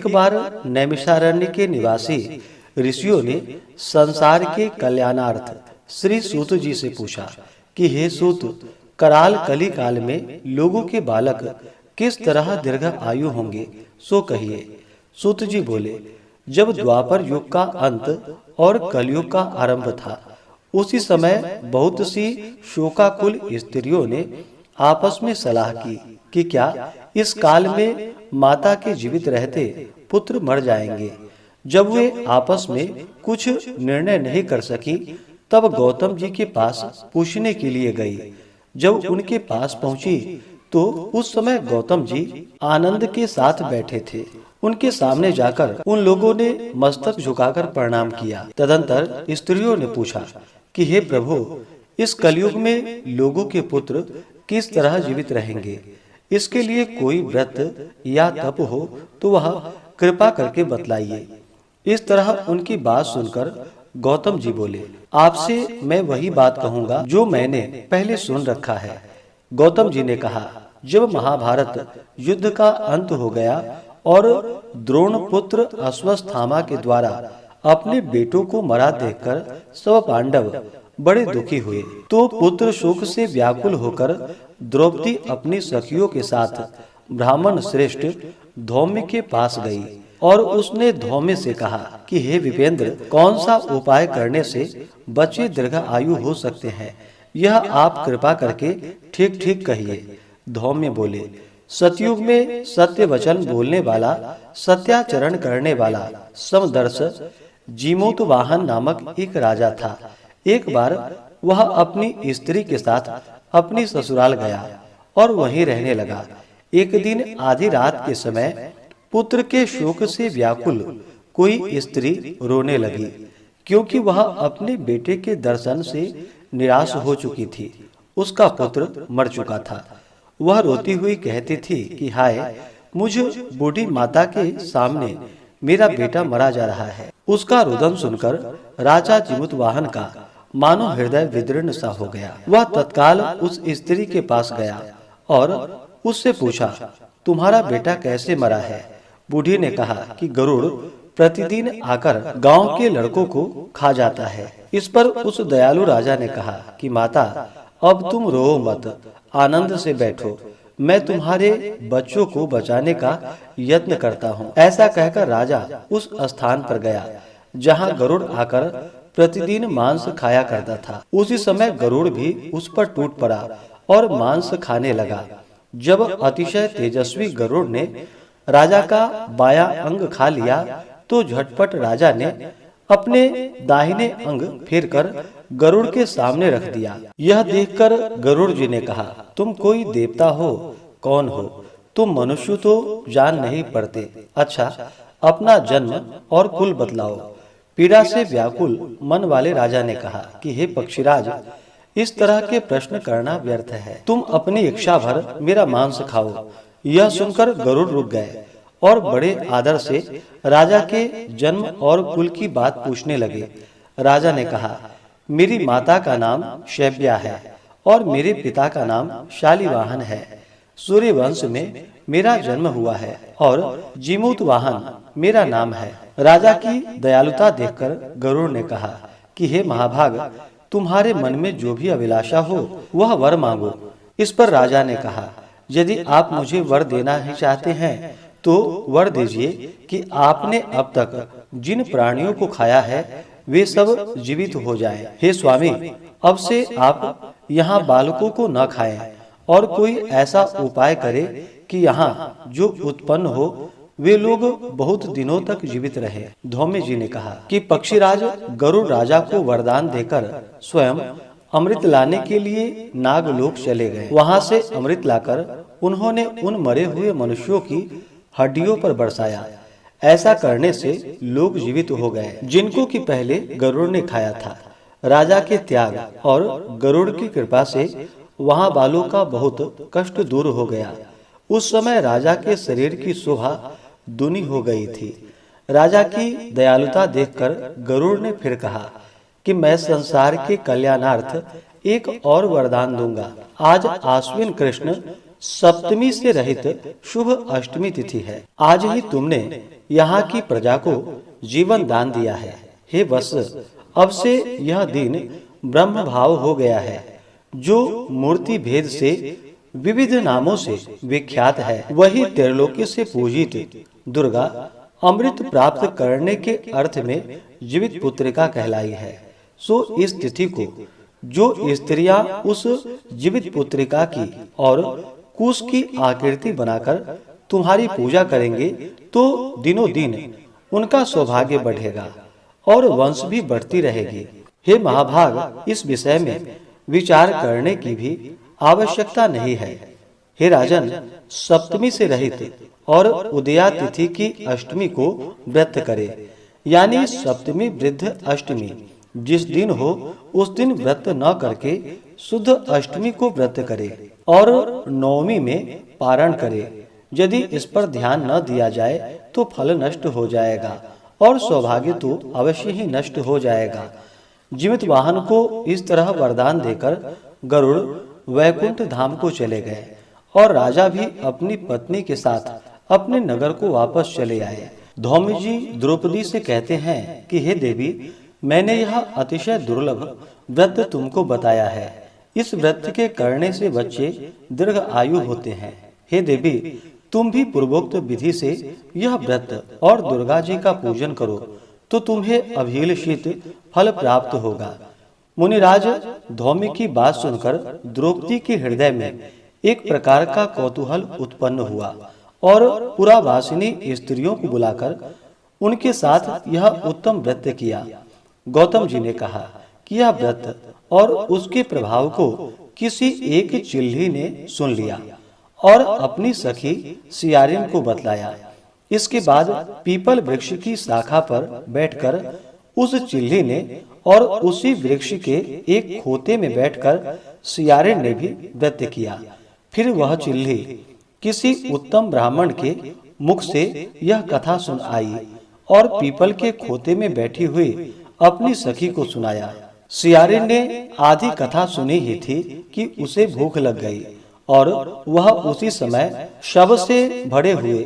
एक बार नैमिषारण्य के निवासी ऋषियों ने संसार के कल्याणार्थ श्री सूत जी से पूछा कि हे सूत, कराल कली काल में लोगों के बालक किस तरह दीर्घ आयु होंगे, सो कहिए। सूत जी बोले, जब द्वापर युग का अंत और कलयुग का आरंभ था, उसी समय बहुत सी शोकाकुल स्त्रियों ने आपस में सलाह की कि क्या इस काल में माता के जीवित रहते पुत्र मर जाएंगे। जब वे आपस में कुछ निर्णय नहीं कर सकी, तब गौतम जी के पास पूछने के लिए गई। जब उनके पास पहुंची तो उस समय गौतम जी आनंद के साथ बैठे थे। उनके सामने जाकर उन लोगों ने मस्तक झुकाकर प्रणाम किया। तदंतर स्त्रियों ने पूछा कि हे प्रभु, इस कलयुग में लोगों के पुत्र किस तरह जीवित रहेंगे। इसके लिए कोई व्रत या तप हो तो वह कृपा करके बतलाइए। इस तरह उनकी बात सुनकर गौतम जी बोले, आपसे मैं वही बात कहूँगा जो मैंने पहले सुन रखा है। गौतम जी ने कहा, जब महाभारत युद्ध का अंत हो गया और द्रोण पुत्र अश्वत्थामा के द्वारा अपने बेटों को मरा देखकर सब पांडव बड़े दुखी हुए, तो पुत्र शोक से व्याकुल होकर द्रौपदी अपनी सखियों के साथ ब्राह्मण श्रेष्ठ धौम्य के पास गई और उसने धौम्य से कहा कि हे विपेंद्र, कौन सा उपाय करने से बच्चे दीर्घ आयु हो सकते हैं, यह आप कृपा करके ठीक ठीक कहिए। धौम्य बोले, सतयुग में सत्य वचन बोलने वाला, सत्याचरण करने वाला समदर्श जीमूतवाहन नामक एक राजा था। एक बार वह अपनी स्त्री के साथ अपनी ससुराल गया और वहीं रहने लगा। एक दिन आधी रात के समय पुत्र के शोक से व्याकुल कोई स्त्री रोने लगी, क्योंकि वह अपने बेटे के दर्शन से निराश हो चुकी थी। उसका पुत्र मर चुका था। वह रोती हुई कहती थी कि हाय, मुझ बूढ़ी माता के सामने मेरा बेटा मरा जा रहा है। उसका रुदन सुनकर राजा जीमूतवाहन का मानो हृदय विदीर्ण सा हो गया। वह तत्काल उस स्त्री के पास गया और उससे पूछा, तुम्हारा बेटा कैसे मरा है। बूढ़ी ने कहा कि गरुड़ प्रतिदिन आकर गांव के लड़कों को खा जाता है। इस पर उस दयालु राजा ने कहा कि माता, अब तुम रो मत, आनंद से बैठो, मैं तुम्हारे बच्चों को बचाने का यत्न करता हूँ। ऐसा कहकर राजा उस स्थान पर गया जहाँ गरुड़ आकर प्रतिदिन मांस खाया करता था। उसी समय गरुड़ भी उस पर टूट पड़ा और मांस खाने लगा। जब अतिशय तेजस्वी गरुड़ ने राजा का बायां अंग खा लिया, तो झटपट राजा ने अपने दाहिने अंग फेर कर गरुड़ के सामने रख दिया। यह देखकर गरुड़ जी ने कहा, तुम कोई देवता हो, कौन हो? तुम मनुष्य तो जान नहीं पड़ते। अच्छा, अपना जन्म और कुल बतलाओ। पीड़ा से व्याकुल मन वाले राजा ने कहा कि हे पक्षीराज, इस तरह के प्रश्न करना व्यर्थ है। तुम अपनी इच्छा भर मेरा मांस खाओ। यह सुनकर गरुड़ रुक गए और बड़े आदर से राजा के जन्म और कुल की बात पूछने लगे। राजा ने कहा, मेरी माता का नाम शैब्या है और मेरे पिता का नाम शालिवाहन है। सूर्य वंश में मेरा जन्म हुआ है और जीमूतवाहन मेरा नाम है। राजा की दयालुता देखकर गरुड़ ने कहा कि हे महाभाग, तुम्हारे मन में जो भी अभिलाषा हो वह वर मांगो। इस पर राजा ने कहा, यदि आप मुझे वर देना ही चाहते हैं तो वर दीजिए कि आपने अब तक जिन प्राणियों को खाया है वे सब जीवित हो जाएं। हे स्वामी, अब से आप यहाँ बालकों को न खाएं और कोई ऐसा उपाय करे कि यहाँ जो उत्पन्न हो वे लोग बहुत दिनों तक जीवित रहे। धौम्य जी ने कहा कि पक्षीराज गरुड़ राजा को वरदान देकर स्वयं अमृत लाने के लिए नागलोक चले गए। वहां से अमृत लाकर उन्होंने उन मरे हुए मनुष्यों की हड्डियों पर बरसाया। ऐसा करने से लोग जीवित हो गए जिनको कि पहले गरुड़ ने खाया था। राजा के त्याग और गरुड़ की कृपा से वहां बालों का बहुत कष्ट दूर हो गया। उस समय राजा के शरीर की शोभा दूनी हो गई थी। राजा की दयालुता देखकर गरुड़ ने फिर कहा कि मैं संसार के कल्याणार्थ एक और वरदान दूंगा। आज आश्विन कृष्ण सप्तमी से रहित शुभ अष्टमी तिथि है। आज ही तुमने यहाँ की प्रजा को जीवन दान दिया है। हे वत्स, अब से यह दिन ब्रह्म भाव हो गया है, जो मूर्ति भेद से विविध नामों से विख्यात है। वही त्रिलोकी से पूजित दुर्गा अमृत प्राप्त करने के अर्थ में जीवित पुत्रिका कहलाई है। सो इस तिथि को जो स्त्रियां उस जीवित पुत्रिका की और कुश की आकृति बनाकर तुम्हारी पूजा करेंगे, तो दिनों दिन उनका सौभाग्य बढ़ेगा और वंश भी बढ़ती रहेगी। हे महाभाग, इस विषय में विचार करने की भी आवश्यकता नहीं है। हे राजन, सप्तमी से रहित और उदया तिथि की अष्टमी को व्रत करे, यानी सप्तमी वृद्ध अष्टमी जिस दिन हो उस दिन व्रत न करके शुद्ध अष्टमी को व्रत करे और नवमी में पारण करे। यदि इस पर ध्यान न दिया जाए तो फल नष्ट हो जाएगा और सौभाग्य तो अवश्य ही नष्ट हो जाएगा। जीवित वाहन को इस तरह वरदान देकर गरुड़ वैकुंठ धाम को चले गए और राजा भी अपनी पत्नी के साथ अपने नगर को वापस चले आए। धौम्य जी द्रौपदी से कहते हैं कि हे देवी, मैंने यह अतिशय दुर्लभ व्रत तुमको बताया है। इस व्रत के करने से बच्चे दीर्घ आयु होते हैं। हे देवी, तुम भी पूर्वोक्त विधि से यह व्रत और दुर्गा जी का पूजन करो तो तुम्हें अभिलषित फल प्राप्त होगा। मुनिराज धौम्य की बात सुनकर द्रौपदी के हृदय में एक प्रकार का कौतूहल उत्पन्न हुआ और पुरावासिनी स्त्रियों को बुलाकर उनके साथ यह उत्तम व्रत किया। गौतम जी ने कहा कि यह व्रत और उसके प्रभाव को किसी एक चिल्ली ने सुन लिया और अपनी सखी सियारिन को बतलाया। इसके बाद पीपल वृक्ष की शाखा पर बैठकर उस चिल्ली ने और उसी वृक्ष के एक खोते में बैठकर सियारिन ने भी व्रत किया। फिर वह चिल्ली किसी उत्तम ब्राह्मण के मुख से यह कथा सुन आई और पीपल के खोते में बैठी हुई अपनी सखी को सुनाया। सियारिन ने आधी कथा सुनी ही थी कि उसे भूख लग गई और वह उसी समय शव से भरे हुए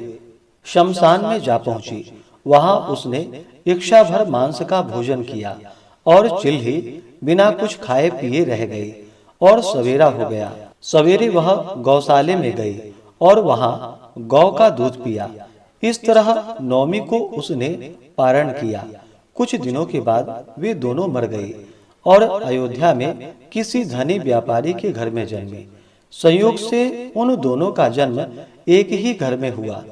शमशान में जा पहुंची। वहां उसने इच्छा भर मांस का भोजन किया और चिल्ली बिना कुछ खाए पिए रह गई और सवेरा हो गया। सवेरे वह गौशाले में गई और वहां गौ का दूध पिया। इस तरह नवमी को उसने पारण किया। कुछ दिनों के बाद वे दोनों मर गई और अयोध्या में किसी धनी व्यापारी के घर में जन्मी। संयोग से उन दोनों का जन्म एक ही घर में हुआ,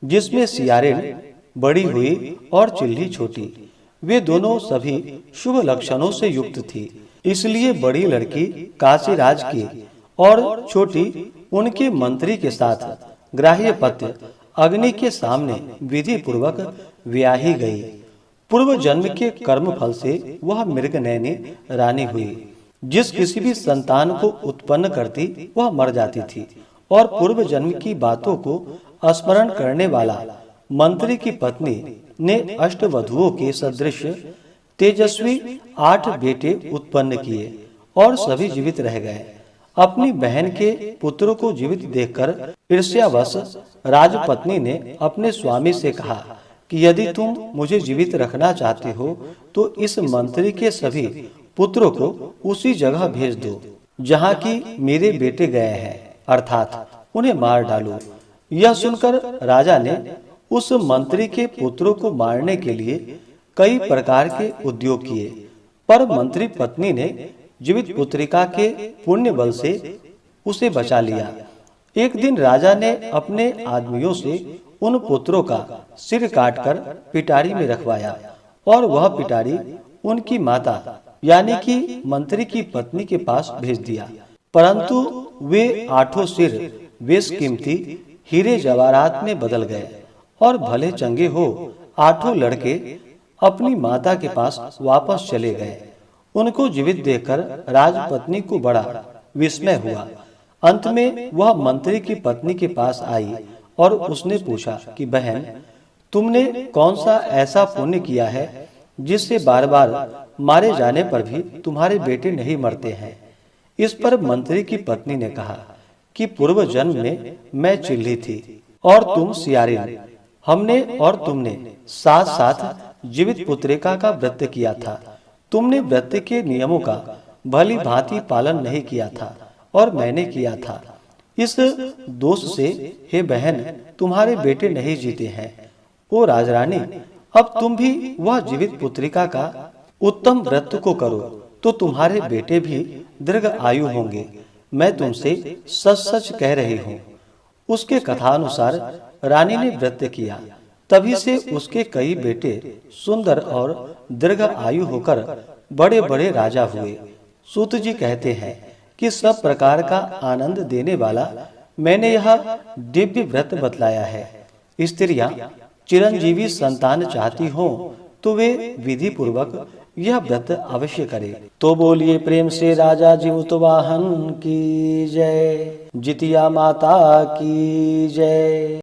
जिसमें सियारिन बड़ी हुई और चिल्ली छोटी। वे दोनों सभी शुभ लक्षणों से युक्त थी, इसलिए बड़ी लड़की काशीराज की और छोटी उनके मंत्री के साथ ग्राह्यपत्य अग्नि के सामने विधि पूर्वक ब्याही गई। पूर्व जन्म के कर्म फल से वह मृगनयनी रानी हुई। जिस किसी भी संतान को उत्पन्न करती वह मर जाती थी और पूर्व जन्म की बातों को स्मरण करने वाला मंत्री की पत्नी ने अष्टवधुओं के सदृश तेजस्वी 8 बेटे उत्पन्न किए और सभी जीवित रह गए। अपनी बहन के पुत्रों को जीवित देखकर ईर्ष्यावश राजपत्नी ने अपने स्वामी से कहा कि यदि तुम मुझे जीवित रखना चाहते हो तो इस मंत्री के सभी पुत्रों को उसी जगह भेज दो जहाँ की मेरे बेटे गए हैं, अर्थात उन्हें मार डालो। यह सुनकर राजा ने उस मंत्री के पुत्रों को मारने के लिए कई प्रकार के उद्योग किए, पर मंत्री पत्नी ने जीवित पुत्रिका के पुण्य बल से उसे बचा लिया। एक दिन राजा ने अपने आदमियों से उन पुत्रों का सिर काटकर पिटारी में रखवाया और वह पिटारी उनकी माता यानी कि मंत्री की पत्नी के पास भेज दिया। परंतु वे 8 सिर बेशकीमती हीरे जवाहरात में बदल गए और भले चंगे हो 8 लड़के अपनी माता के पास वापस चले गए। उनको जीवित देखकर राजपत्नी को बड़ा विस्मय हुआ। अंत में वह मंत्री की पत्नी के पास आई और उसने पूछा कि बहन, तुमने कौन सा ऐसा पुण्य किया है जिससे बार बार मारे जाने पर भी तुम्हारे बेटे नहीं मरते हैं। इस पर मंत्री की पत्नी ने कहा कि पूर्व जन्म में मैं चिल्ली थी और तुम सियारिन। हमने और तुमने साथ साथ जीवित पुत्रिका का व्रत किया था। तुमने व्रत के नियमों का भली भांति पालन नहीं किया था और मैंने किया था। इस दोष से हे बहन तुम्हारे बेटे नहीं जीते हैं। ओ राजरानी, अब तुम भी वह जीवित पुत्रिका का उत्तम व्रत को करो तो तुम्हारे बेटे भी दीर्घ आयु होंगे। मैं तुमसे सच सच कह रही हूँ। उसके कथानुसार रानी ने व्रत किया, तभी से उसके कई बेटे सुंदर और दीर्घ आयु होकर बड़े बड़े राजा हुए। सूत जी कहते हैं कि सब प्रकार का आनंद देने वाला मैंने यह दिव्य व्रत बतलाया है। स्त्रियां चिरंजीवी संतान चाहती हो तो वे विधि पूर्वक यह व्रत अवश्य करे। तो बोलिए प्रेम से राजा जीवुतवाहन की जय, जितिया माता की जय।